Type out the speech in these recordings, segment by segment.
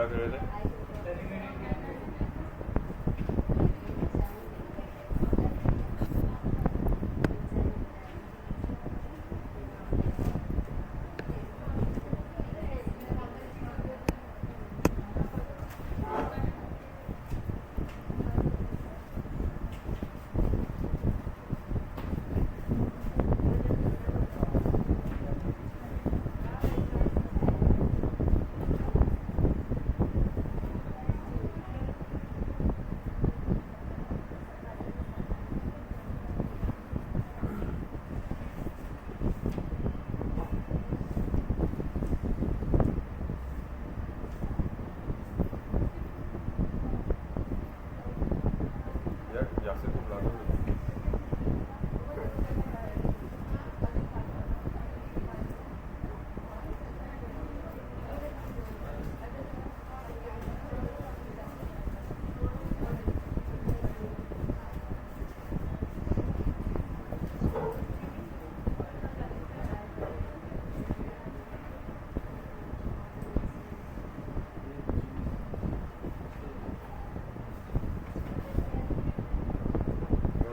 कर रहे थे? यासिर को बुला दो।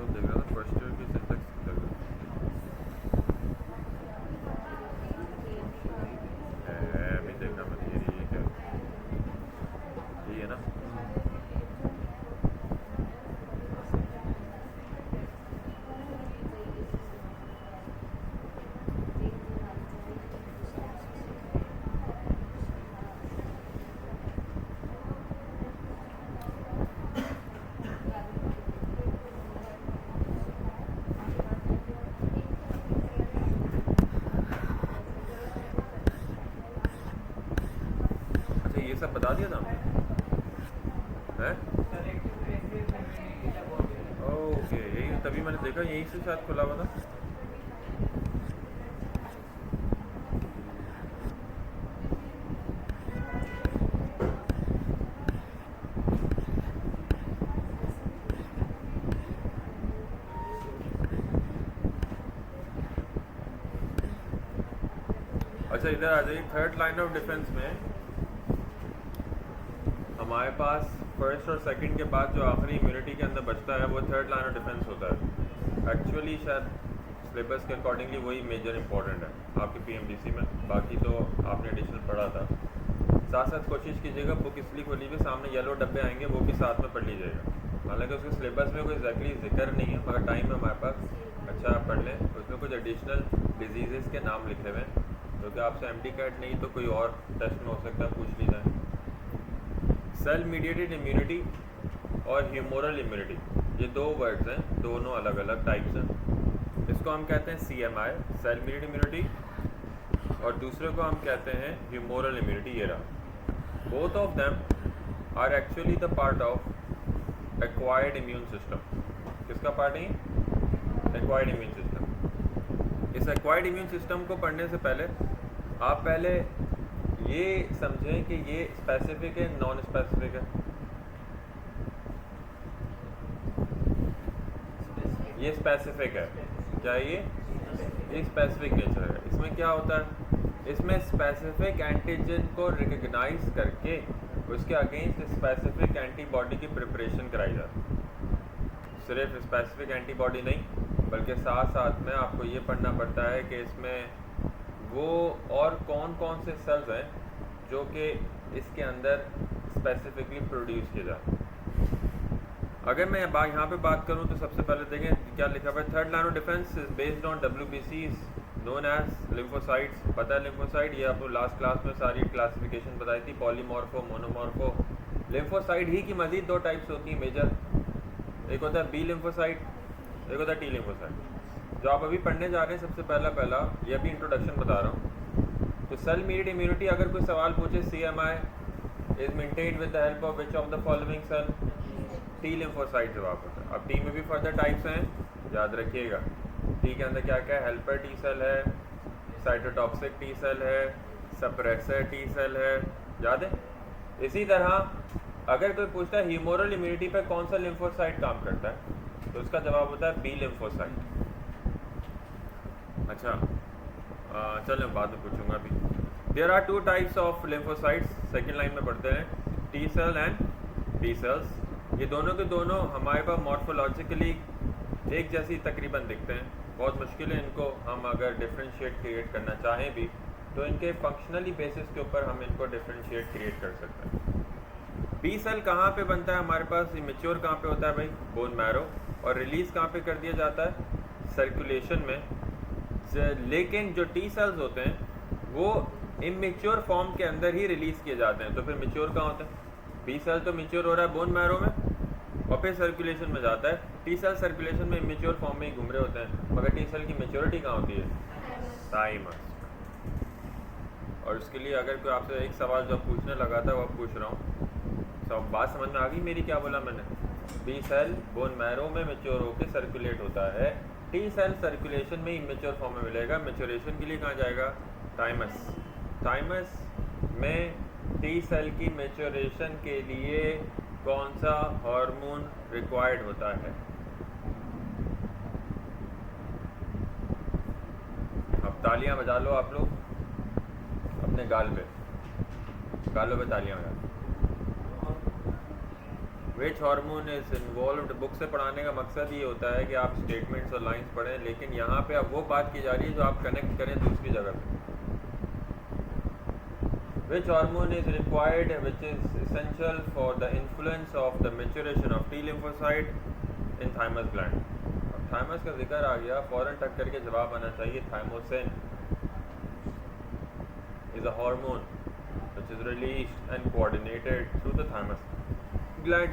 देख रहा था फर्स्ट ईयर की सिंटेक्स लग रहा है अभी देखना मत ये क्या ये है ना। अच्छा ये सब बता दिया था हमने हैं? ओके यही तभी मैंने देखा यहीं से शायद खुला हुआ था। अच्छा इधर आ जाइए। थर्ड लाइन ऑफ डिफेंस में हमारे पास फर्स्ट और सेकंड के बाद जो आखिरी इम्यूनिटी के अंदर बचता है वो थर्ड लाइन ऑफ डिफेंस होता है। एक्चुअली शायद सिलेबस के अकॉर्डिंगली वही मेजर इंपॉर्टेंट है आपके पीएमडीसी में, बाकी तो आपने एडिशनल पढ़ा था। साथ साथ कोशिश कीजिएगा बुक इसलिए खोली हुई सामने येलो डब्बे आएंगे वो भी साथ में पढ़ लीजिएगा। हालांकि उसके सिलेबस में कोई एग्जैक्टली जिक्र नहीं है मगर टाइम है हमारे पास, अच्छा आप पढ़ लें। उसमें कुछ एडिशनल डिजीज़ के नाम लिखे हुए हैं क्योंकि आपसे एमडी कैट नहीं तो कोई और टेस्ट में हो सकता है पूछ ली जाए। सेल मीडिएटेड इम्यूनिटी और ह्यूमोरल इम्यूनिटी ये दो वर्ड्स हैं, दोनों अलग अलग टाइप्स हैं। इसको हम कहते हैं CMI सेल मीडिएटेड इम्यूनिटी और दूसरे को हम कहते हैं ह्यूमोरल इम्यूनिटी। ये रहा। Both of them are actually the part of acquired immune system. किसका पार्ट है? Acquired immune system. इस एक्वायर्ड इम्यून सिस्टम को पढ़ने से पहले आप पहले ये समझें कि ये स्पेसिफिक है नॉन स्पेसिफिक है। ये स्पेसिफिक है, क्या ये स्पेसिफिक नेचर है। इसमें क्या होता है? इसमें स्पेसिफिक एंटीजन को रिकग्नाइज करके उसके अगेंस्ट स्पेसिफिक एंटीबॉडी की प्रिपरेशन कराई जाती है। सिर्फ स्पेसिफिक एंटीबॉडी नहीं बल्कि साथ साथ में आपको ये पढ़ना पड़ता है कि इसमें वो और कौन कौन से सेल्स हैं जो कि इसके अंदर स्पेसिफिकली प्रोड्यूस किए जाते हैं। अगर मैं यहाँ पे बात करूँ तो सबसे पहले देखें क्या लिखा हुआ है। Third line of defence is based on WBCs known as lymphocytes. पता है लिम्फोसाइट, ये आपको लास्ट क्लास में सारी क्लासिफिकेशन बताई थी, पॉलीमॉर्फो मोनोमॉर्फो। लिम्फोसाइट ही की मजीद दो टाइप्स होती हैं मेजर, एक होता है B लिम्फोसाइट, एक होता है T लिम्फोसाइट। जो आप अभी पढ़ने जा रहे हैं सबसे पहला ये अभी इंट्रोडक्शन बता रहा हूँ। तो सेल मीडिएटेड इम्यूनिटी अगर कोई सवाल पूछे CMI is maintained with the help of which of the following cell? T lymphocyte जवाब होता है। अब T में भी फर्दर टाइप्स हैं, याद रखिएगा। T के अंदर क्या क्या है? हेल्पर T सेल है, साइटोटॉक्सिक T सेल है, सप्रेसर T सेल है, याद है। इसी तरह अगर कोई पूछता है ह्यूमोरल इम्यूनिटी पर कौन सा लिम्फोसाइट काम करता है तो उसका जवाब होता है B लिम्फोसाइट। अच्छा चलो बाद में पूछूंगा अभी। There are two types of lymphocytes, second line में पढ़ते हैं। T cell and B cells, ये दोनों के दोनों हमारे पास मॉर्फोलॉजिकली एक जैसी तकरीबन दिखते हैं। बहुत मुश्किल है इनको हम अगर डिफरेंशिएट क्रिएट करना चाहें भी तो इनके फंक्शनली बेसिस के ऊपर हम इनको डिफरेंशिएट क्रिएट कर सकते हैं। बी सेल कहाँ पे बनता है हमारे पास, इमेच्योर कहाँ पे होता है भाई, बोन मैरो, और रिलीज़ कहाँ पे कर दिया जाता है, सर्कुलेशन में। लेकिन जो टी सेल्स होते हैं वो इमेच्योर फॉर्म के अंदर ही रिलीज़ किए जाते हैं। तो फिर मेच्योर कहाँ होता है, बी सेल तो मेच्योर हो रहा है बोन मैरो में और फिर सर्कुलेशन में जाता है। टी सेल सर्कुलेशन में इमेच्योर फॉर्म में ही घूम रहे होते हैं, मगर टी सेल की मेच्योरिटी कहाँ होती है, थाइमस। और उसके लिए अगर कोई आपसे एक सवाल जो पूछने लगा था वो पूछ रहा हूँ, सब बात समझ में आ गई मेरी, क्या बोला मैंने, बी सेल बोन मैरो में मेच्योर होकर सर्कुलेट होता है, टी सेल सर्कुलेशन में इमेच्योर फॉर्म में मिलेगा, मेच्योरेशन के लिए कहाँ जाएगा, थाइमस। थाइमस में टी सेल की मेच्योरेशन के लिए कौन सा हार्मोन रिक्वायर्ड होता है, अब तालियां बजा लो आप लोग अपने गालों पे तालियां बजा। Which hormone is involved, book से पढ़ाने का मकसद ये होता है कि आप स्टेटमेंट्स और लाइंस पढ़ें, लेकिन यहाँ पे अब वो बात की जा रही है जो आप कनेक्ट करें दूसरी जगह पे। Which hormone is required, which is essential for the influence of the maturation of T lymphocyte in thymus gland. अब thymus का जिक्र आ गया, फौरन टक करके जवाब आना चाहिए, thymosin is a hormone which is released and coordinated through the thymus gland.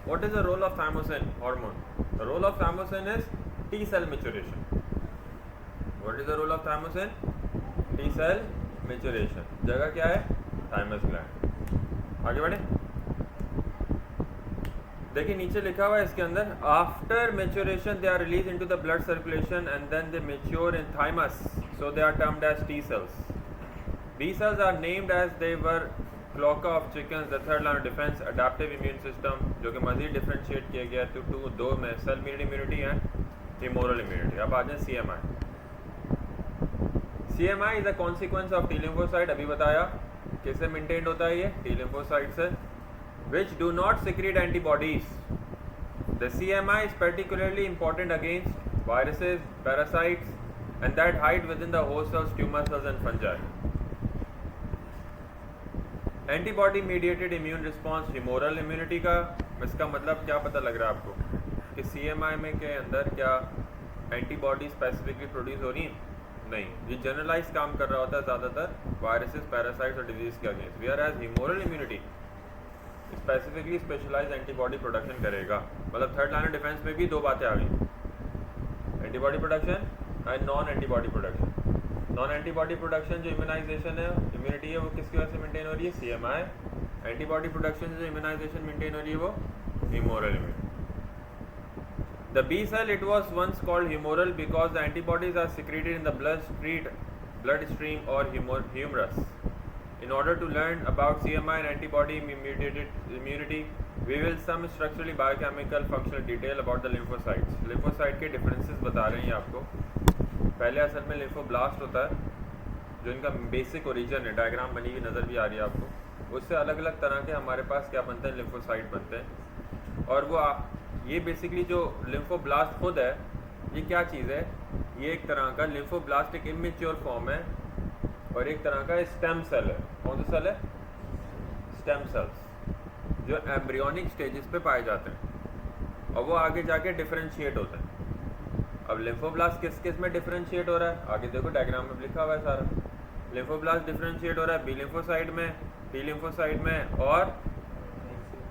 What is the role of thymosin hormone? The role of thymosin is T cell maturation. What is the role of thymosin? T cell maturation. जगह क्या है, thymus gland. आगे बढ़े, देखिए नीचे लिखा हुआ है इसके अंदर, after maturation they are release into the blood circulation and then they mature in thymus, so they are termed as T cells. B cells are named as they were cloaca of chickens, the third line of defence, adaptive immune system, जो कि मजीद differentiate किया गया तो दो में, cell mediated immunity and humoral immunity. अब आ जाए CMI। CMI is a consequence of T lymphocyte, अभी बताया किससे मेंटेन्ड होता है ये, टी लिम्फोसाइट से, which do not secrete antibodies. The CMI is particularly important against viruses, parasites, and that hide within the host cells, tumor cells, and fungi. Antibody mediated immune response, humoral immunity का इसका मतलब क्या पता लग रहा है आपको कि CMI में के अंदर क्या एंटीबॉडी स्पेसिफिकली प्रोड्यूस हो रही है, नहीं, ये जनरलाइज काम कर रहा होता है ज़्यादातर वायरसेस, पैरासाइट्स और डिजीज़ के against. We are as humoral immunity specifically specialise antibody production करेगा। मतलब थर्ड लाइन ऑफ डिफेंस में भी दो बातें आ गई, antibody production and non antibody production. Non antibody production जो इम्यूनाइजेशन है, इम्यूनिटी है, वो किसकी वजह से मेंटेन हो रही है, CMI। एंटीबॉडी प्रोडक्शन जो इम्यूनाइजेशन मेंटेन हो रही है वो humoral immunity. The B cell, it was once called humoral because the antibodies are secreted in the bloodstream or humerus. In order to learn about CMI and antibody mediated immunity, we will some structurally biochemical functional detail about the lymphocytes. Lymphocyte के differences बता रहे हैं आपको। पहले असल में lymphoblast होता है जो इनका बेसिक ओरिजिन है, डायग्राम बनी हुई नज़र भी आ रही है आपको। उससे अलग अलग तरह के हमारे पास क्या बनते हैं, lymphocyte बनते हैं। और वो ये बेसिकली जो लिम्फोब्लास्ट खुद है, ये क्या चीज़ है, ये एक तरह का लिम्फोब्लास्ट एक इमेच्योर फॉर्म है और एक तरह का स्टेम सेल है। कौन सा सेल है, स्टेम सेल्स, जो एम्ब्रियोनिक स्टेजेस पे पाए जाते हैं और वो आगे जाके डिफरेंशिएट होते हैं। अब लिम्फोब्लास्ट किस किस में डिफरेंशिएट हो रहा है, आगे देखो डायग्राम में लिखा हुआ है सारा। लिम्फोब्लास्ट डिफरेंशिएट हो रहा है बी लिम्फोसाइट में, टी लिम्फोसाइट में और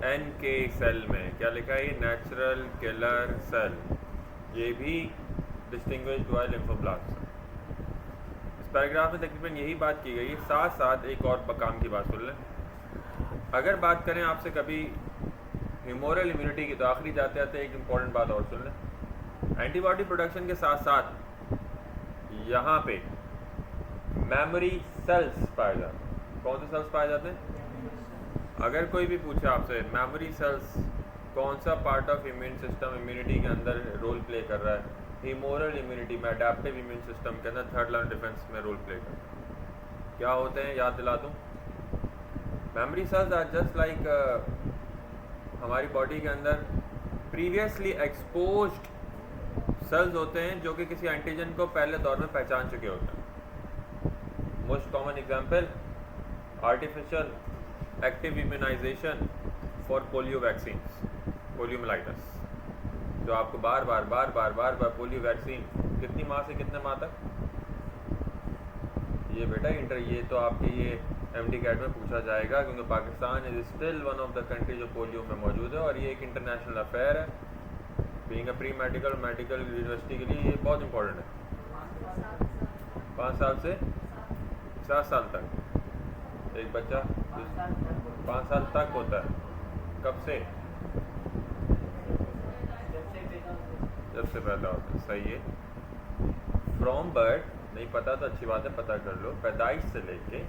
NK सेल में। क्या लिखा है, नेचुरल किलर सेल, ये भी डिस्टिंग्विश्ड हुआ है लिम्फोब्लास्ट से। इस पैराग्राफ में तकरीबन यही बात की गई। साथ साथ एक और काम की बात सुन लें। अगर बात करें आपसे कभी ह्यूमोरल इम्यूनिटी की, तो आखिरी जाते जाते एक इम्पॉर्टेंट बात और सुन लें। एंटीबॉडी प्रोडक्शन के साथ साथ यहाँ पे मेमोरी सेल्स पाए जाते हैं। कौन से सेल्स पाए जाते हैं, अगर कोई भी पूछे आपसे मेमोरी सेल्स कौन सा part of immune system immunity के अंदर रोल प्ले कर रहा है, ह्यूमोरल इम्यूनिटी में, अडेप्टिव इम्यून सिस्टम के अंदर थर्ड लाइन डिफेंस में रोल प्ले कर रहा है। क्या होते हैं, याद दिला दूँ, memory cells are just like हमारी बॉडी के अंदर प्रीवियसली एक्सपोज्ड सेल्स होते हैं जो कि किसी एंटीजन को पहले दौर में पहचान चुके होते हैं। Most common example artificial active immunisation for polio vaccines, poliomyelitis, जो आपको बार बार पोलियो वैक्सीन कितनी माह से कितने माह तक, ये बेटा ये तो आपके ये MD कैट में पूछा जाएगा, क्योंकि Pakistan is still one of the country जो पोलियो में मौजूद है, और ये एक इंटरनेशनल अफेयर है। Being a pre medical university के लिए ये बहुत इंपॉर्टेंट है। 5 साल से 7 साल तक एक बच्चा 5 साल तक होता है। कब से? जब से पैदा होता है। सही है। फ्रॉम बर्थ नहीं पता तो अच्छी बात है, पता कर लो। पैदाइश से लेके,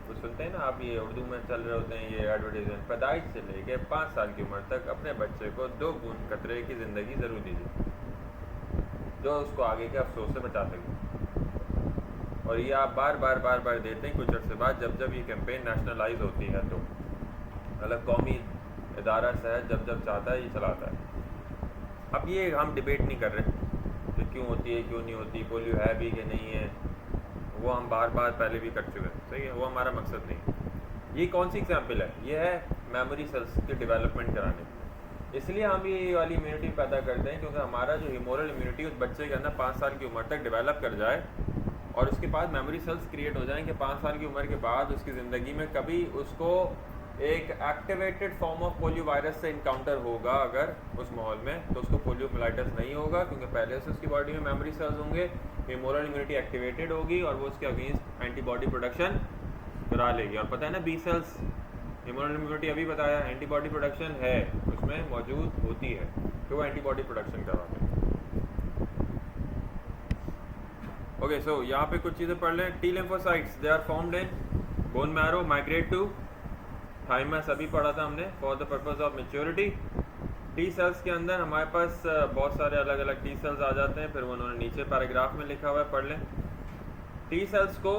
वो सुनते हैं ना आप, ये उर्दू में चल रहे होते हैं ये एडवर्टाइजमेंट, पैदाइश से लेके 5 साल की उम्र तक अपने बच्चे को 2 बूंद कतरे की ज़िंदगी ज़रूर दीजिए, जो उसको आगे के अफसोस से बचा सके। और ये आप बार बार देते हैं। कुछ अर्से बाद जब ये कैंपेन नेशनलाइज होती है तो अलग कौमी इदारा शहर जब चाहता है ये चलाता है। अब ये हम डिबेट नहीं कर रहे कि क्यों होती है क्यों नहीं होती, पोलियो है भी कि नहीं है, वो हम बार पहले भी कर चुके हैं। सही है, वो हमारा मकसद नहीं है। ये कौन सी एग्जाम्पल है? ये है मेमोरी सेल्स के डेवलपमेंट कराने की। इसलिए हम ये वाली इम्यूनिटी पैदा करते हैं क्योंकि हमारा जो ह्यूमोरल इम्यूनिटी उस बच्चे के अंदर 5 साल की उम्र तक डेवलप कर जाए, और उसके बाद मेमोरी सेल्स क्रिएट हो जाएं कि 5 साल की उम्र के बाद उसकी ज़िंदगी में कभी उसको एक activated form of polio virus से इनकाउंटर होगा अगर उस माहौल में, तो उसको पोलियोमाइलाइटिस नहीं होगा, क्योंकि पहले से उसकी बॉडी में मेमोरी सेल्स होंगे, ह्यूमोरल इम्यूनिटी एक्टिवेटेड होगी और वो उसके अगेंस्ट एंटीबॉडी प्रोडक्शन करा लेगी। और पता है ना, बी सेल्स, ह्यूमोरल इम्यूनिटी अभी बताया, एंटीबॉडी प्रोडक्शन है उसमें मौजूद होती है, तो वो एंटीबॉडी प्रोडक्शन कराते हैं। ओके, सो यहाँ पे कुछ चीज़ें पढ़ लें। T lymphocytes, they are found in bone marrow, migrate to thymus, अभी पढ़ा था हमने, for the purpose of maturity. T cells के अंदर हमारे पास बहुत सारे अलग अलग टी सेल्स आ जाते हैं, फिर उन्होंने नीचे पैराग्राफ में लिखा हुआ है, पढ़ लें। टी सेल्स को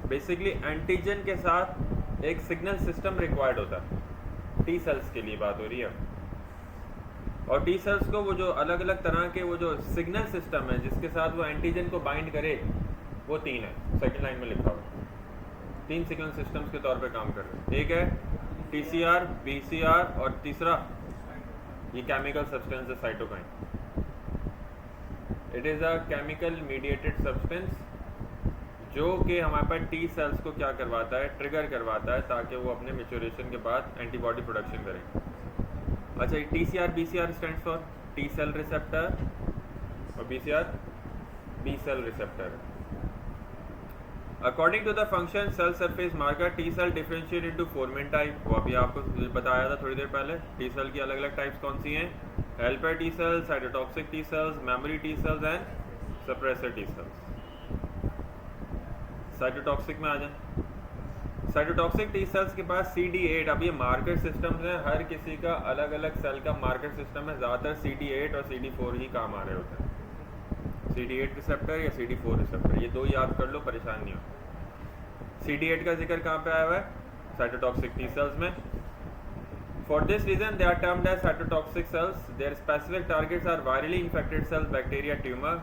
बेसिकली एंटीजन के साथ एक सिग्नल सिस्टम रिक्वायर्ड होता है, टी सेल्स के लिए बात हो रही है। और टी सेल्स को वो जो अलग अलग तरह के वो जो सिग्नल सिस्टम है जिसके साथ वो एंटीजन को बाइंड करे, वो 3 है, सेकंड लाइन में लिखा हुआ। 3 सिग्नल सिस्टम्स के तौर पे काम कर रहे हैं। एक है TCR, BCR और तीसरा ये केमिकल सब्सटेंस है cytokine. It is a chemical mediated substance जो कि हमारे पास टी सेल्स को क्या करवाता है, ट्रिगर करवाता है, ताकि वो अपने मेच्योरेशन के बाद एंटीबॉडी प्रोडक्शन करें। अच्छा, ये TCR BCR stands for T cell receptor और BCR B cell receptor. According to the function cell surface marker, T cell differentiate into 4 main type, वो अभी आपको बताया था थोड़ी देर पहले। टी सेल की अलग अलग टाइप्स कौन सी हैं? Helper T sales, cytotoxic T sales, memory T cells and suppressor T cells. Cytotoxic में आ जाए। साइटोटॉक्सिक टी सेल्स के पास CD8, अब ये मार्कर सिस्टम्स हैं, हर किसी का अलग अलग सेल का मार्कर सिस्टम है, ज़्यादातर CD8 और CD4 ही काम आ रहे होते हैं। CD8 रिसेप्टर या CD4 रिसेप्टर, ये 2 याद कर लो, परेशान नहीं हो। CD8 का जिक्र कहाँ पे आया हुआ है? साइटोटॉक्सिक टी सेल्स में। For this reason they are termed as cytotoxic cells. Their specific targets are virally infected cells, bacteria, tumour.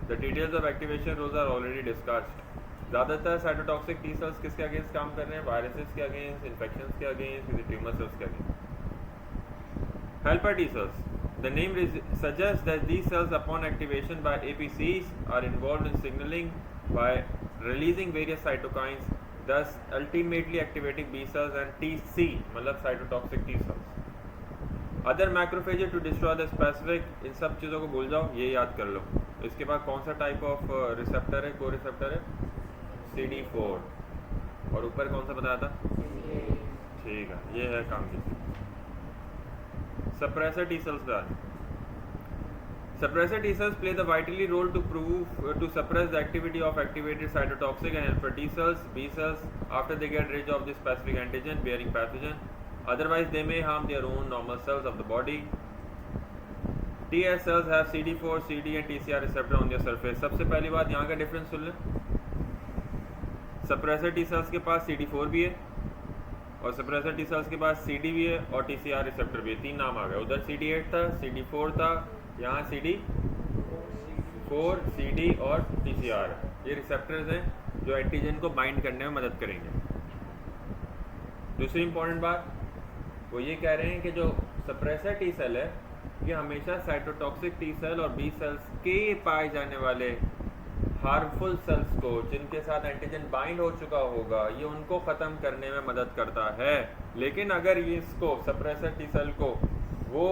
The details of activation rules are already discussed. ज़्यादातर साइटोटॉक्सिक टी सेल्स किसके against काम कर रहे हैं? Viruses के against, infections के against, किसी tumour cells के against. Helper T cells, the name suggests that these cells upon activation by APCs are involved in signaling by releasing various cytokines, thus ultimately activating B cells and TC, मतलब cytotoxic T cells. Other macrophages to destroy the specific, इन सब चीज़ों को भूल जाओ, ये याद कर लो। इसके बाद कौन सा टाइप ऑफ रिसेप्टर है, को रिसेप्टर है? CD4। और ऊपर कौन सा बताया था? ठीक है, ये है काम की। Suppressor T cells are. Suppressor T cells play the vitally role to suppress the activity of activated cytotoxic and helper T cells, B cells, after they get rid of the specific antigen bearing pathogen. Otherwise, they may harm their own normal cells of the body. TS cells have CD4, CD and TCR receptor on their surface. सबसे पहली बात यहाँ का difference सुन लें। Suppressor T cells के पास CD4 भी है और सप्रेसर टी सेल्स के पास CD भी है और TCR रिसेप्टर भी है। 3 नाम आ गए, उधर CD8 था, CD4 था, यहाँ CD4, CD और TCR। ये रिसेप्टर्स हैं जो एंटीजन को बाइंड करने में मदद करेंगे। दूसरी इंपॉर्टेंट बात वो ये कह रहे हैं कि जो सप्रेसर टी सेल है ये हमेशा साइटोटॉक्सिक टी सेल और बी सेल्स के पाए जाने वाले हार्मफुल सेल्स को जिनके साथ एंटीजन बाइंड हो चुका होगा ये उनको ख़त्म करने में मदद करता है। लेकिन अगर ये इसको सप्रेसर टी सेल को वो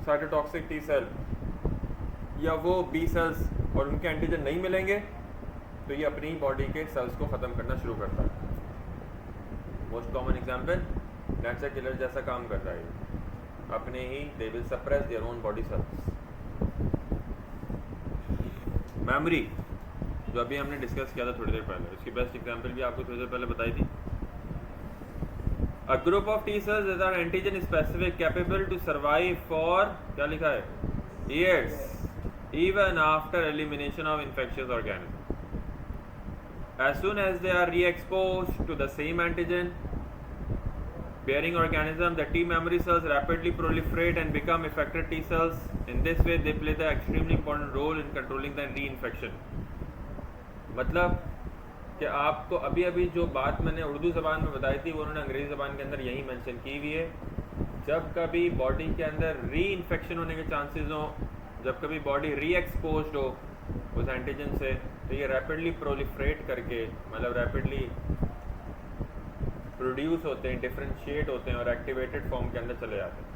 साइटोटॉक्सिक टी सेल या वो बी सेल्स और उनके एंटीजन नहीं मिलेंगे तो ये अपनी बॉडी के सेल्स को ख़त्म करना शुरू करता है। Most common example cancer killer जैसा काम कर रहा है, अपने ही they will suppress their own body cells. Memory जो अभी हमने डिस्कस किया था थोड़ी देर पहले, उसकी बेस्ट एग्जांपल भी आपको थोड़ी देर पहले बताई थी। A group of T cells that are antigen specific capable to survive for, क्या लिखा है, years even after elimination of infectious organism. As soon as they are re-exposed to the same antigen bearing organism, the T memory cells rapidly proliferate and become effector T cells. In this way, they play the extremely important role in controlling the reinfection. मतलब कि आपको अभी अभी जो बात मैंने उर्दू ज़बान में बताई थी वो उन्होंने अंग्रेज़ी ज़बान के अंदर यही मेंशन की हुई है। जब कभी बॉडी के अंदर री-इन्फेक्शन होने के चांसेस हों, जब कभी बॉडी री-एक्सपोज्ड हो उस एंटीजन से, तो ये रैपिडली प्रोलिफरेट करके मतलब रैपिडली प्रोड्यूस होते हैं, डिफरेंशिएट होते हैं और एक्टिवेटेड फॉर्म के अंदर चले जाते हैं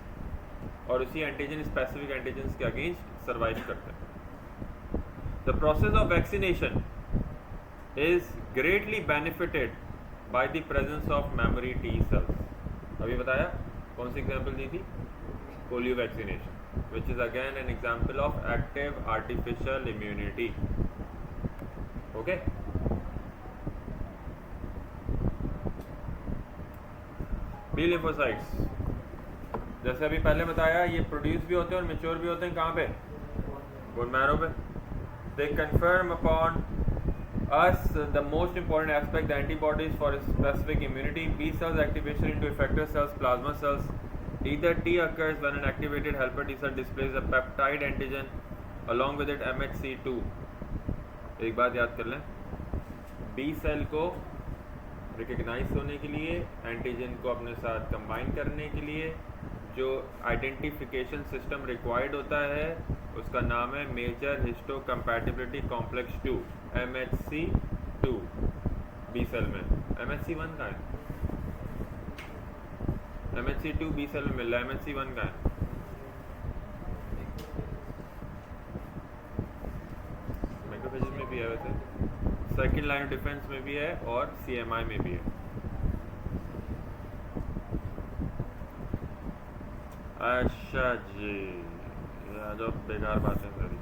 और उसी एंटीजन स्पेसिफिक एंटीजन्स के अगेंस्ट सर्वाइव करते हैं। The process of vaccination is greatly benefited by the presence of memory T cells. अभी बताया कौन सी एग्जांपल दी थी, polio vaccination, which is again an example of active artificial immunity. Okay, B lymphocytes जैसे अभी पहले बताया ये प्रोड्यूस भी होते हैं और मेच्योर भी होते हैं कहाँ पे, बोन मैरो पे। They confirm upon us the most important aspect, the antibodies for specific immunity. B cells activation into effector cells, plasma cells. Either T occurs when an activated helper T cell displays a peptide antigen along with it MHC2. एक बात याद कर लें, B cell को recognise होने के लिए, antigen को अपने साथ कंबाइन करने के लिए जो आइडेंटिफिकेशन सिस्टम रिक्वायर्ड होता है उसका नाम है major histocompatibility complex 2, MHC2। B cell में MHC1 का है, MHC2 B सेल में मिल रहा है, MHC1 का है। मैक्रोफेजेस में भी है वैसे, सेकंड लाइन ऑफ डिफेंस में भी है और CMI में भी है। अच्छा जी, जो बेकार बातें सारी।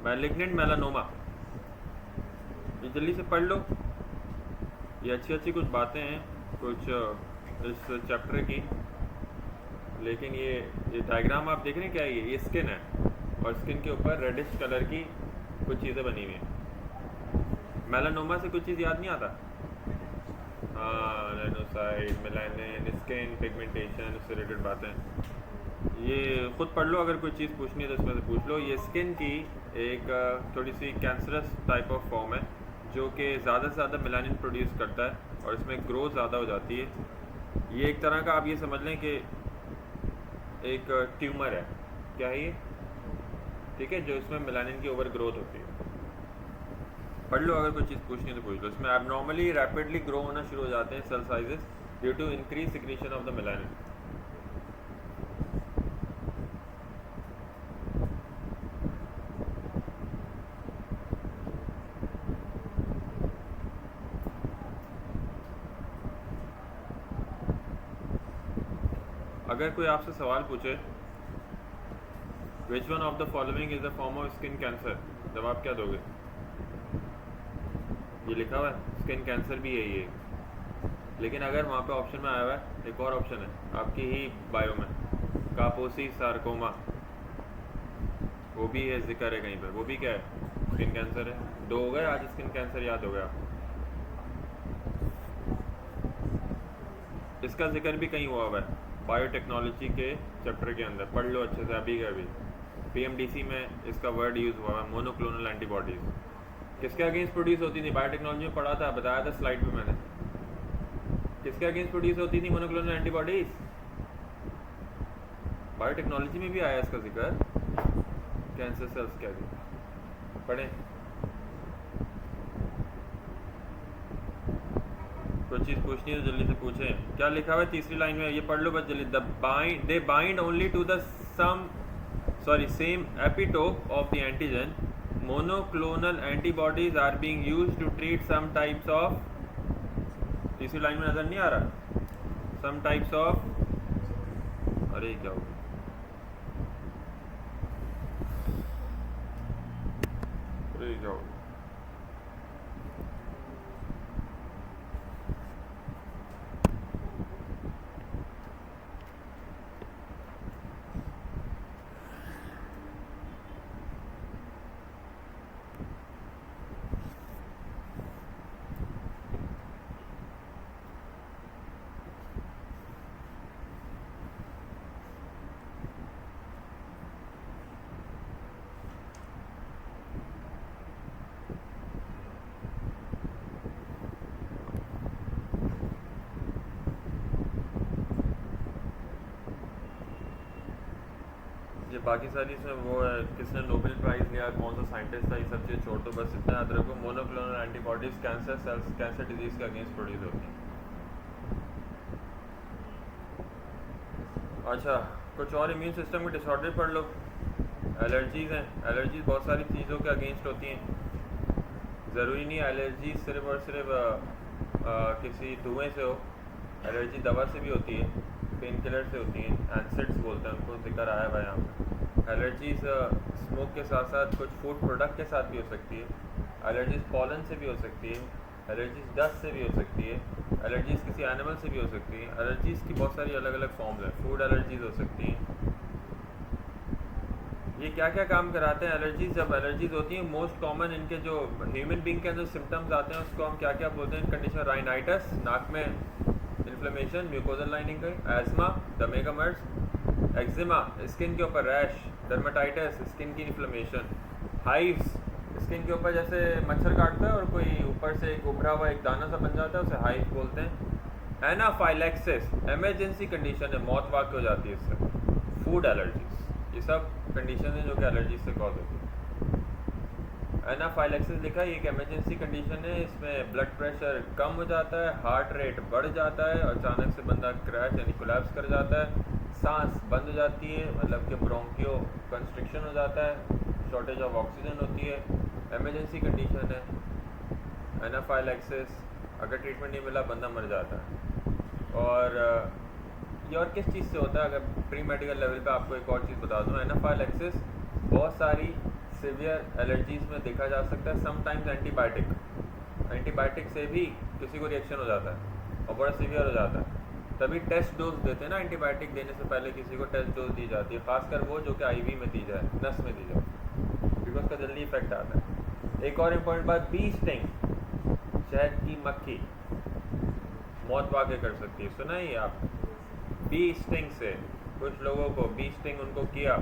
मैलिग्नेंट मेलानोमा, ये जल्दी से पढ़ लो, ये अच्छी अच्छी कुछ बातें हैं कुछ इस चैप्टर की, लेकिन ये डायग्राम आप देख रहे हैं क्या है, ये स्किन है और स्किन के ऊपर रेडिश कलर की कुछ चीज़ें बनी हुई हैं। मेलानोमा से कुछ चीज़ याद नहीं आता, हाँ, लेनोसाइट, मेलानिन, स्किन पिगमेंटेशन, उससे रिलेटेड बातें। ये खुद पढ़ लो, अगर कोई चीज़ पूछनी है तो इसमें से पूछ लो। ये स्किन की एक थोड़ी सी कैंसरस टाइप ऑफ फॉर्म है जो कि ज़्यादा से ज़्यादा मेलानिन प्रोड्यूस करता है और इसमें ग्रोथ ज़्यादा हो जाती है। ये एक तरह का आप ये समझ लें कि एक ट्यूमर है, क्या है ये, ठीक है, जो इसमें मेलानिन की ओवर ग्रोथ होती है। पढ़ लो, अगर कोई चीज़ पूछनी है तो पूछ लो। इसमें एबनॉर्मली रैपिडली ग्रो होना शुरू हो जाते हैं cell sizes due to increase secretion of the melanin. अगर कोई आपसे सवाल पूछे which one of the following is the form of skin cancer, जवाब क्या दोगे? ये लिखा हुआ है स्किन कैंसर भी यही है, लेकिन अगर वहाँ पे ऑप्शन में आया हुआ है एक और ऑप्शन है आपकी ही बायो में, कापोसी सार्कोमा, वो भी है, जिक्र है कहीं पर, वो भी क्या है, स्किन कैंसर है। 2 हो गए आज, स्किन कैंसर याद हो गया। इसका जिक्र भी कहीं हुआ हुआ है बायोटेक्नोलॉजी के चैप्टर के अंदर, पढ़ लो अच्छे से अभी के अभी। PMDC में इसका वर्ड यूज़ हुआ है, मोनोक्लोनल एंटीबॉडीज़। किसके अगेंस्ट प्रोड्यूस होती थी? बायोटेक्नोलॉजी में पढ़ा था, बताया था स्लाइड पे मैंने। किसके अगेंस्ट प्रोड्यूस होती थी मोनोक्लोनल एंटीबॉडीज़? बायोटेक्नोलॉजी में भी आया इसका जिक्र, कैंसर सेल्स के अगेंस्ट। पढ़ें, कोई चीज़ पूछनी है तो जल्दी से पूछें। क्या लिखा हुआ है तीसरी लाइन में, ये पढ़ लो बस जल्दी। They bind only to the same epitope of the antigen. Monoclonal antibodies are being used to treat some types of, तीसरी लाइन में नजर नहीं आ रहा, सम टाइप्स ऑफ, अरे क्या हो, अरे क्या हो, ये बाकी सारी इसमें वो है किसने नोबेल प्राइज़ लिया, कौन सा साइंटिस्ट था, ये सब चीज़ छोड़ दो, बस इतना याद रखो monoclonal antibodies cancer cells, cancer disease के अगेंस्ट प्रोड्यूस होती हैं। अच्छा, कुछ और इम्यून सिस्टम के डिसऑर्डर पढ़ लो। एलर्जीज़ हैं, एलर्जीज बहुत सारी चीज़ों के अगेंस्ट होती हैं। ज़रूरी नहीं एलर्जी सिर्फ और सिर्फ किसी धुएँ से हो, एलर्जी दवा से भी होती है, पेन किलर से होती हैं, एसिड्स बोलते हैं उनको, जिक्र आया हुआ यहाँ पर। एलर्जीज स्मोक के साथ साथ कुछ फूड प्रोडक्ट के साथ भी हो सकती है, एलर्जीज पॉलन से भी हो सकती है, एलर्जीज डस्ट से भी हो सकती है, एलर्जीज किसी एनिमल से भी हो सकती है। एलर्जीज की बहुत सारी अलग अलग फॉर्म्स हैं, फूड एलर्जीज हो सकती हैं। ये क्या क्या काम कराते हैं एलर्जीज? जब एलर्जीज होती हैं, मोस्ट कॉमन इनके जो ह्यूमन बींग के अंदर सिम्टम्स आते हैं उसको हम क्या क्या बोलते हैं कंडीशन? राइनाइटिस, नाक में इन्फ्लेमेशन, म्यूकोजल लाइनिंग का, एस्मा, दमे का मर्ज, एक्जिमा, स्किन के ऊपर रैश, डर्मेटाइटिस, स्किन की इन्फ्लेमेशन, हाइव्स, स्किन के ऊपर जैसे मच्छर काटता है और कोई ऊपर से एक उभरा हुआ एक दाना सा बन जाता है, उसे हाइव बोलते हैं। एनाफाइलैक्सिस, इमरजेंसी कंडीशन है, मौत वाक़ हो जाती है इससे। फूड एलर्जीज, ये सब कंडीशन है जो कि एलर्जी से कॉज होती है। एनाफाइलैक्सिस लिखा है, ये एक इमरजेंसी कंडीशन है, इसमें ब्लड प्रेशर कम हो जाता है, हार्ट रेट बढ़ जाता है, अचानक से बंदा क्रैश यानी कोलैप्स कर जाता है, सांस बंद हो जाती है, मतलब कि ब्रोंकियो कंस्ट्रिक्शन हो जाता है, शॉर्टेज ऑफ ऑक्सीजन होती है, इमरजेंसी कंडीशन है एनाफाइलैक्सिस। अगर ट्रीटमेंट नहीं मिला बंदा मर जाता है। और ये और किस चीज़ से होता है? अगर प्री मेडिकल लेवल पे आपको एक और चीज़ बता दूँ, एनाफाइलैक्सिस बहुत सारी सीवियर एलर्जीज़ में देखा जा सकता है। समटाइम्स एंटीबायोटिक से भी किसी को रिएक्शन हो जाता है और बड़ा सीवियर हो जाता है, तभी टेस्ट डोज देते हैं ना, एंटीबायोटिक देने से पहले किसी को टेस्ट डोज दी जाती है, खासकर वो जो कि आईवी में दी जाए, नस में दी जाए, क्योंकि उसका जल्दी इफेक्ट आता है। एक और इम्पोर्टेंट बात, बी स्टिंग, शहद की मक्खी मौत वाक़ कर सकती है, सुना ही आप? बी स्टिंग से कुछ लोगों को बी स्टिंग उनको किया,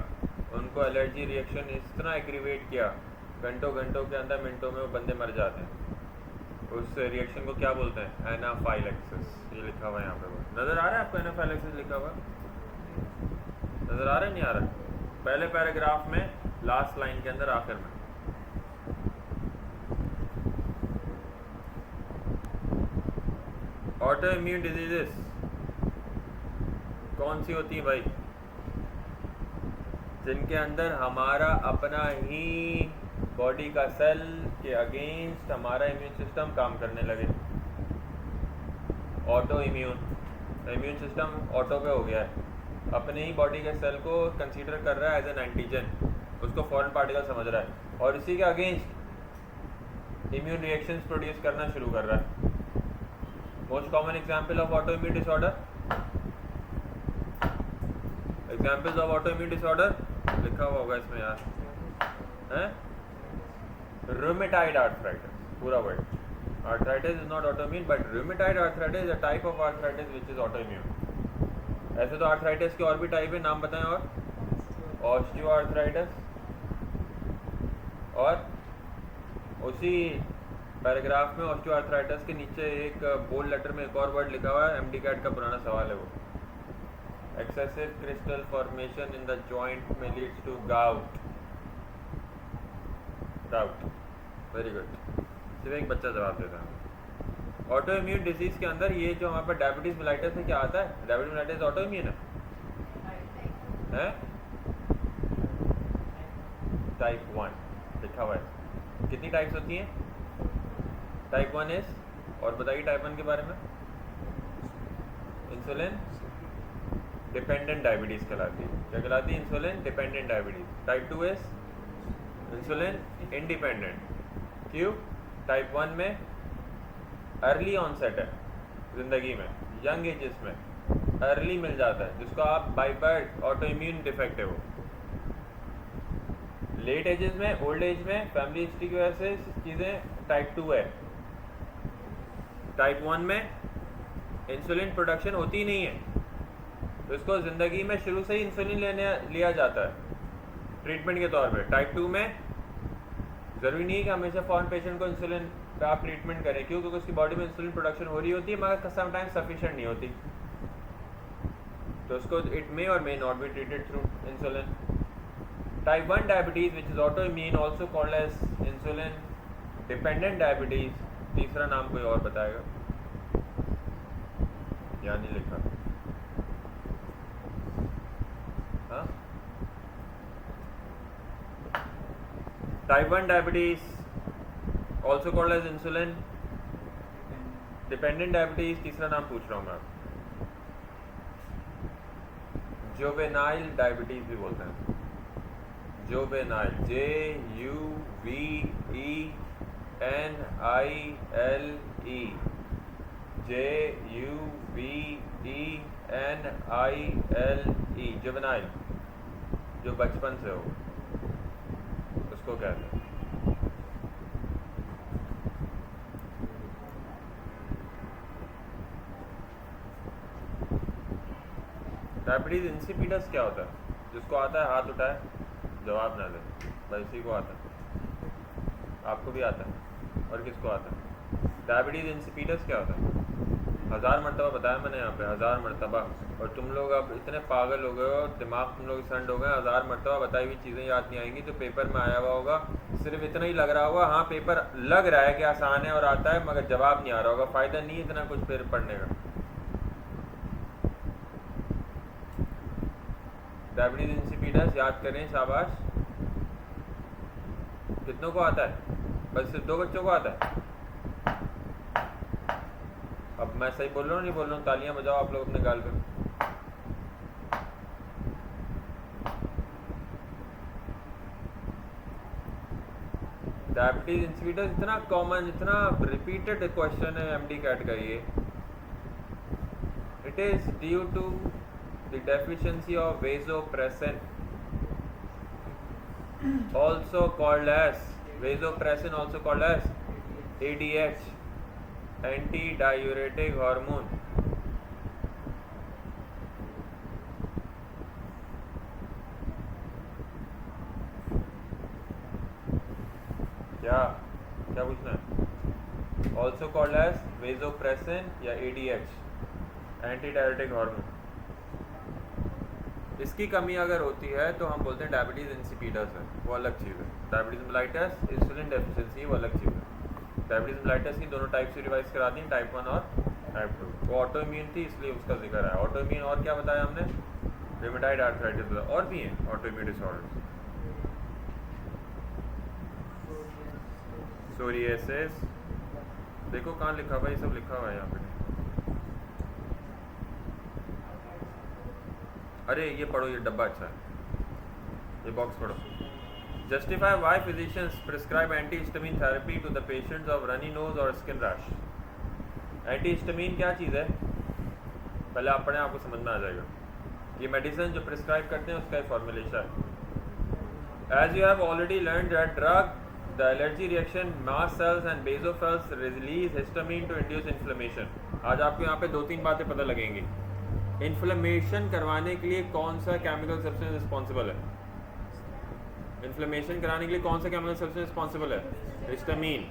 उनको एलर्जी रिएक्शन इस तरह एग्रीवेट किया, घंटों के अंदर मिनटों में वो बंदे मर जाते हैं। उस रिएक्शन को क्या बोलते हैं? एनाफाइलैक्सिस। ये लिखा हुआ है यहाँ पे, नज़र आ रहा है आपको एनाफाइलैक्सिस लिखा हुआ? नज़र आ रहा है नहीं आ रहा? पहले पैराग्राफ में लास्ट लाइन के अंदर आखिर में। ऑटो इम्यून डिजीजेस कौन सी होती है भाई? जिनके अंदर हमारा अपना ही बॉडी का सेल के अगेंस्ट हमारा इम्यून सिस्टम काम करने लगे। ऑटो इम्यून सिस्टम ऑटो पे हो गया है, अपने ही बॉडी के सेल को कंसीडर कर रहा है एज एन एंटीजन, उसको फॉरेन पार्टिकल समझ रहा है और इसी के अगेंस्ट इम्यून रिएक्शंस प्रोड्यूस करना शुरू कर रहा है। Most common example of auto immune disorder, examples of auto immune disorder लिखा हुआ होगा इसमें यार, हैं? रूमेटाइड आर्थराइटिस, पूरा word Arthritis is not autoimmune, but rheumatoid arthritis is a type of arthritis which is autoimmune. ऐसे तो आर्थराइटिस के और भी टाइप है, नाम बताएं। और ऑस्टियोआर्थराइटिस, और उसी पैराग्राफ में ऑस्टियोआर्थराइटिस के नीचे एक बोल्ड लेटर में एक और वर्ड लिखा हुआ है, एमडी कैट का पुराना सवाल है वो, excessive crystal formation in the joint में leads to gout. Very good, सिर्फ एक बच्चा जवाब देता है। ऑटो इम्यून डिजीज के अंदर ये जो हमारे पास डायबिटीज मिलाइटिस है, क्या आता है? डायबिटीज मिलाइटिस ऑटो इम्यून है? टाइप 1 लिखा हुआ है। कितनी टाइप्स होती हैं? टाइप 1 इज, और बताइए टाइप 1 के बारे में। इंसुलिन डिपेंडेंट डायबिटीज कहलाती है। क्या कहलाती है? Insulin dependent diabetes. Type 2 is insulin independent. क्यों? टाइप 1 में अर्ली ऑनसेट है, जिंदगी में यंग एजेस में अर्ली मिल जाता है, जिसको आप by birth auto immune defect है वो। लेट एजेस में, ओल्ड एज में फैमिली हिस्ट्री की वजह से चीज़ें टाइप 2 है। टाइप 1 में इंसुलिन प्रोडक्शन होती ही नहीं है, तो इसको ज़िंदगी में शुरू से ही इंसुलिन लिया जाता है ट्रीटमेंट के तौर पे। टाइप 2 में ज़रूरी नहीं है कि हमेशा फॉरन पेशेंट को इंसुलिन पे आप ट्रीटमेंट करें, क्यों? क्योंकि उसकी बॉडी में इंसुलिन प्रोडक्शन हो रही होती है, मगर समटाइम्स सफिशिएंट नहीं होती, तो उसको इट मे और may not be treated through insulin. Type 1 diabetes which is autoimmune also called as insulin dependent diabetes. तीसरा नाम कोई और बताएगा? यहाँ नहीं लिखा। हाँ, type 1 diabetes also called as insulin dependent diabetes. तीसरा नाम पूछ रहा हूँ मैं, जुवेनाइल डायबिटीज भी बोलते हैं। जुवेनाइल, JUVENILE, JUVENILE, जुवेनाइल, जो बचपन से हो उसको कहते हैं। डायबिटीज इंसिपिडस क्या होता है? जिसको आता है हाथ उठाए, जवाब ना दे, बस इसी को आता है। आपको भी आता है, और किसको आता है? डायबिटीज इंसिपिडस क्या होता है? 1000 मरतबा बताया मैंने यहाँ पे, 1000 मरतबा। और तुम लोग अब इतने पागल हो गए हो, दिमाग तुम लोग संड हो गए, 1000 मरतबा बताई हुई चीज़ें याद नहीं आएंगी। तो पेपर में आया हुआ होगा, सिर्फ इतना ही लग रहा होगा, हाँ पेपर लग रहा है कि आसान है और आता है, मगर जवाब नहीं आ रहा होगा। फ़ायदा नहीं है इतना कुछ फिर पढ़ने का। डायबिटीज इंसिपिडस याद करें, शाबाश। कितनों को आता है? बस सिर्फ 2 बच्चों को आता है। अब मैं सही बोल रहा हूँ नहीं बोल रहा हूँ? तालियां बजाओ आप लोग अपने गाल पे। डायबिटीज इंसिपिडस इतना कॉमन, इतना रिपीटेड क्वेश्चन है एमडी कैट का ये। It is due to the deficiency of vasopressin, also called as vasopressin, also called as ADH, anti-diuretic hormone। क्या पूछना है? also called as vasopressin या ADH, anti-diuretic hormone। इसकी कमी अगर होती है तो हम बोलते हैं डायबिटीज़ इंसिपिडस है, वो अलग चीज़ है। डायबिटीज़ मेलाइटस, इंसुलिन डेफिशिएंसी, वो अलग चीज़ है। डायबिटीज़ मेलाइटस की दोनों टाइप से रिवाइज करा दी, टाइप 1 और टाइप 2। वो ऑटो इम्यून थी इसलिए उसका जिक्र है। ऑटो इम्यून और क्या बताया हमने? रूमेटॉइड आर्थराइटिस, और भी हैं ऑटो इम्यून डिसऑर्डर्स। सोरियासिस, देखो कहाँ लिखा हुआ है, ये सब लिखा हुआ है यहाँ पे। अरे ये पढ़ो, ये डब्बा अच्छा है, ये बॉक्स पढ़ो। Justify why physicians prescribe antihistamine therapy to the patients of runny nose और स्किन रैश। एंटीहिस्टामिन क्या चीज़ है? पहले आप पढ़ें, आपको समझ में आ जाएगा। ये मेडिसिन जो प्रिस्क्राइब करते हैं उसका एक फॉर्मुलेशन है। As you have already learn that drug the allergy reaction, mast cells and basophils release histamine to induce inflammation. आज आपको यहाँ पे 2-3 बातें पता लगेंगी. इन्फ्लेमेशन करवाने के लिए कौन सा केमिकल सब्सटेंस रिस्पॉन्सिबल है? इन्फ्लेमेशन कराने के लिए कौन सा केमिकल सब्सटेंस रिस्पॉन्सिबल है? हिस्टामीन.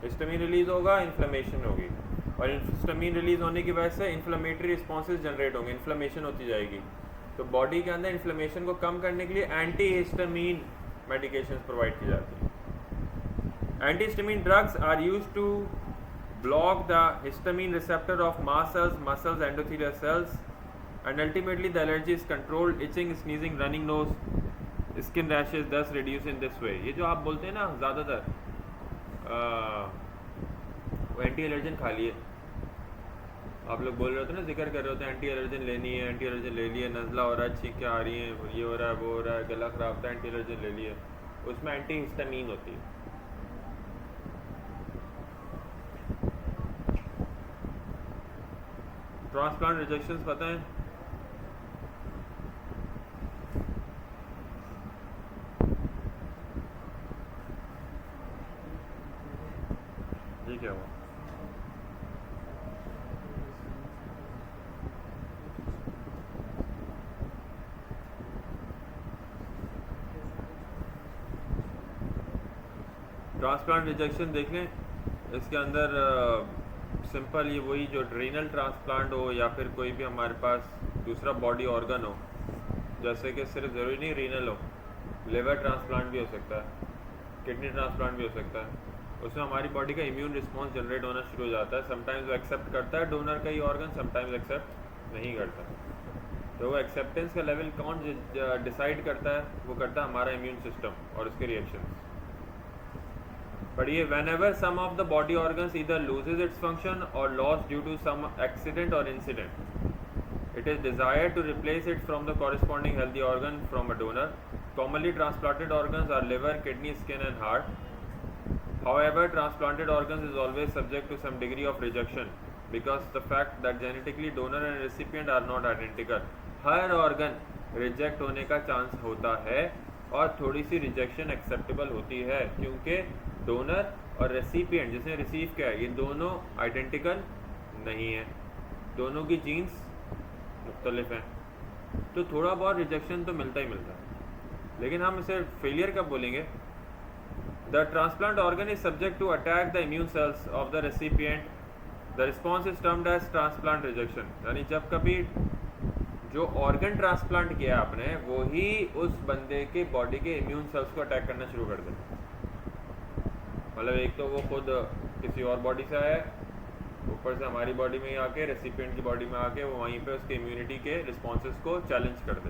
हिस्टामीन रिलीज होगा, इन्फ्लेमेशन होगी, और हिस्टामीन रिलीज होने की वजह से इन्फ्लेमेटरी रिस्पॉन्सेज जनरेट होंगे, इन्फ्लेमेशन होती जाएगी. तो बॉडी के अंदर इन्फ्लेमेशन को कम करने के लिए एंटी हिस्टामीन मेडिकेशंस प्रोवाइड की जाती हैं. Antihistamine drugs are used to block the histamine receptor of mast cells, muscles, endothelial cells, and ultimately the allergy is controlled. Itching, sneezing, running nose, skin rashes thus reduce in this way. ये जो आप बोलते हैं ना ज़्यादातर वो anti allergen खा लिए, आप लोग बोल रहे होते हैं ना, जिक्र कर रहे होते हैं एंटी एलर्जन लेनी है, एंटी एलर्जन ले लिए, नज़ला हो रहा है, छींकें आ रही हैं, ये हो रहा है, वो हो रहा है, गला खराब था, एंटी एलर्जन ले लिए. उसमें एंटी हिस्टामीन होती है. ट्रांसप्लांट रिजेक्शंस पता है? ये क्या हुआ? ट्रांसप्लांट रिजेक्शन देख लें, इसके अंदर सिंपल ये वही जो रीनल ट्रांसप्लांट हो या फिर कोई भी हमारे पास दूसरा बॉडी ऑर्गन हो, जैसे कि सिर्फ ज़रूरी नहीं रीनल हो, लिवर ट्रांसप्लांट भी हो सकता है, किडनी ट्रांसप्लांट भी हो सकता है. उसमें हमारी बॉडी का इम्यून रिस्पॉन्स जनरेट होना शुरू हो जाता है. समटाइम्स वो एक्सेप्ट करता है डोनर का ही ऑर्गन, समटाइम्स एक्सेप्ट नहीं करता. तो वो एक्सेप्टेंस का लेवल कौन डिसाइड करता है? वो करता है हमारा इम्यून सिस्टम और उसके रिएक्शंस. पढ़िए, whenever some of the body organs either loses its function or lost due to some accident or incident, it is desired to replace it from the corresponding healthy organ from a donor. Commonly transplanted organs are liver, kidney, skin and heart. However, transplanted organs is always subject to some degree of rejection because the fact that genetically donor and recipient are not identical. Her organ reject होने का chance होता है और थोड़ी सी rejection acceptable होती है, क्योंकि donor और रेसिपिएंट जिसने रिसीव किया है ये दोनों आइडेंटिकल नहीं है, दोनों की जीन्स मुख्तलिफ हैं. तो थोड़ा बहुत रिजेक्शन तो मिलता ही मिलता है, लेकिन हम इसे फेलियर कब बोलेंगे? The transplant organ is subject to attack the immune cells of the recipient. The response is termed as transplant rejection. यानी जब कभी जो ऑर्गन ट्रांसप्लांट किया आपने वो ही उस बंदे के बॉडी के इम्यून सेल्स को अटैक करना शुरू कर दे. मतलब एक तो वो खुद किसी और बॉडी से आया, ऊपर से हमारी बॉडी में ही आके रेसिपिएंट की बॉडी में आके वो वहीं पे उसके इम्यूनिटी के रिस्पॉन्सेस को चैलेंज कर दे.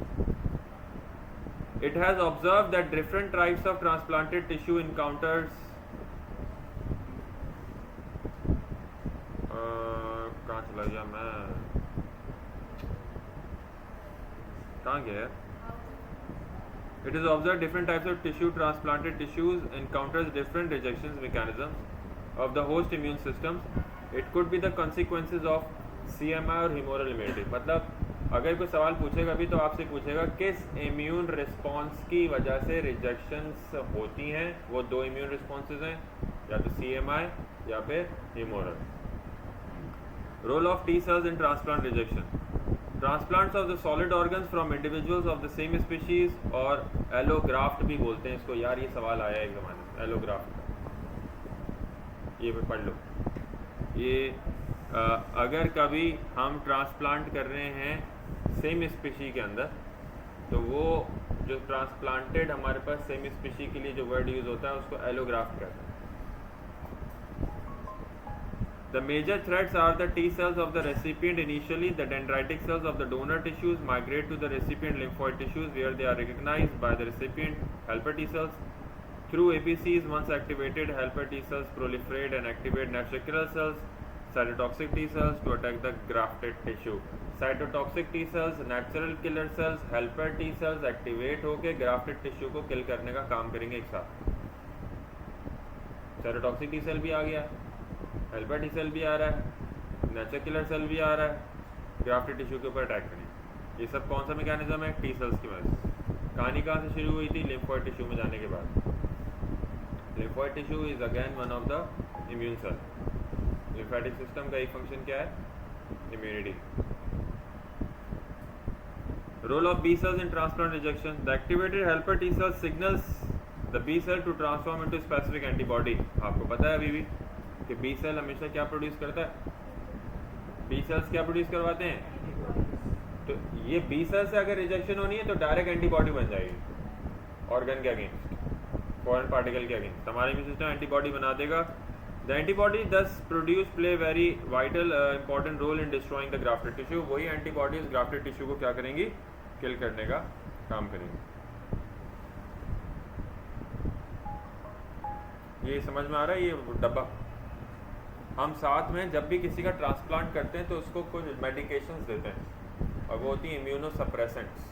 It has observe that different types of transplanted tissue encounters कहाँ चला गया मैं, कहाँ गया? It is observed different types of tissue, transplanted tissues encounters different rejection mechanisms of the host immune systems. It could be the consequences of CMI और humoral immunity. मतलब अगर कोई सवाल पूछेगा भी तो आपसे पूछेगा किस इम्यून रिस्पॉन्स की वजह से रिजेक्शंस होती हैं. वो दो इम्यून रिस्पॉन्सेज हैं, या तो CMI या फिर humoral. Role of T cells in transplant rejection. Transplants of the solid organs from individuals of the same species और allograft भी बोलते हैं इसको. यार ये सवाल आया एक ज़माने में allograft का, ये पढ़ लो. ये अगर कभी हम ट्रांसप्लांट कर रहे हैं सेम स्पीशी के अंदर, तो वो जो ट्रांसप्लांटेड हमारे पास सेम स्पीशी के लिए जो वर्ड यूज़ होता है उसको allograft कहते हैं. The major threats are the T cells of the recipient initially. The dendritic cells of the donor tissues migrate to the recipient lymphoid tissues where they are recognized by the recipient helper T cells. Through APCs, once activated, helper T cells proliferate and activate natural killer cells, cytotoxic T cells to attack the grafted tissue. Cytotoxic T cells, natural killer cells, helper T cells activate होके grafted tissue को kill करने का काम करेंगे एक साथ. Cytotoxic T cell भी आ गया, हेल्पर टी सेल भी आ रहा है, नेचुरल किलर सेल भी आ रहा है, ग्राफ्टेड टिश्यू के ऊपर अटैक करें. ये सब कौन सा मैकेनिज्म है? टी सेल्स की वजह से. कहानी कहाँ से शुरू हुई थी? लिम्फोइड टिश्यू में जाने के बाद. Lymphoid tissue is again one of the immune cell. Lymphatic system का एक फंक्शन क्या है? Immunity. Role of B cells in transplant rejection, the activated helper T cell signals the B cell to transform into specific antibody. आपको पता है अभी भी कि बी सेल हमेशा क्या प्रोड्यूस करता है? बी सेल्स क्या प्रोड्यूस करवाते हैं? तो ये बी सेल से अगर रिजेक्शन होनी है तो डायरेक्ट एंटीबॉडी बन जाएगी ऑर्गन के अगेंस्ट, फॉरेन पार्टिकल के अगेंस्ट। हमारा इम्यून सिस्टम एंटीबॉडी बना देगा। The antibody thus produce play very vital important role in destroying the grafted tissue. वही एंटीबॉडीज ग्राफ्टेड टिश्यू को क्या करेंगी? किल करने का काम करेंगी। ये समझ में आ रहा है? ये डब्बा हम साथ में जब भी किसी का ट्रांसप्लांट करते हैं तो उसको कुछ मेडिकेशंस देते हैं और वो होती हैं इम्यूनोसप्रेसेंट्स।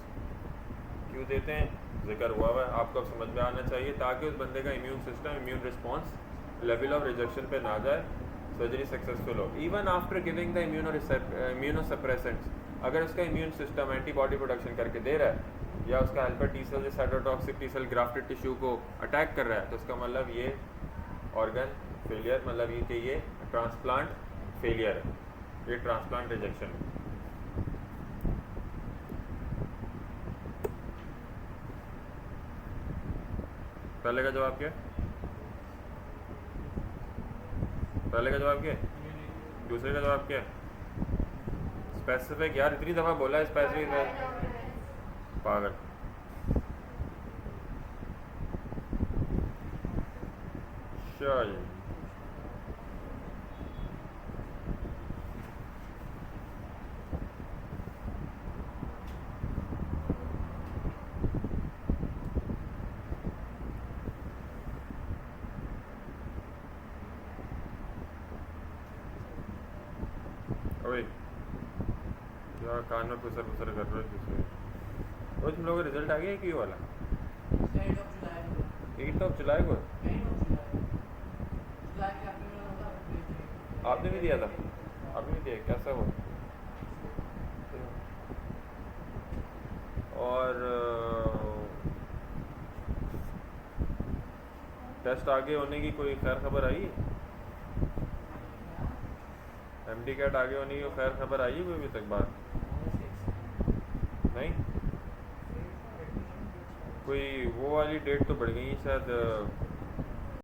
क्यों देते हैं? जिक्र हुआ है, आपको समझ में आना चाहिए ताकि उस बंदे का immune system, immune response level of rejection पे ना जाए, सर्जरी सक्सेसफुल हो। Even after giving the immunosuppressants, अगर उसका इम्यून सिस्टम एंटीबॉडी प्रोडक्शन करके दे रहा है या उसका helper T cell cytotoxic T cell grafted tissue को अटैक कर रहा है, तो उसका मतलब ये ऑर्गन फेलियर, मतलब ये कि ये ट्रांसप्लांट फेलियर है, ये ट्रांसप्लांट रिजेक्शन है। पहले का जवाब क्या है? पहले का जवाब क्या है? दूसरे का जवाब क्या है? स्पेसिफिक। यार इतनी दफा बोला है स्पेसिफिक, पागल। चल यार कान में पुसर पुसर कर रहे हो। और तुम लोगों का रिजल्ट आ गया क्यों वाला? 8 ऑफ जुलाई को आपने भी दिया था? आपने भी दिया? कैसा हुआ? और टेस्ट आगे होने की कोई खैर खबर आई है? एमडी कैट आगे होने की खैर खबर आई है कोई अभी तक? बात नहीं, कोई वो वाली डेट तो बढ़ गई शायद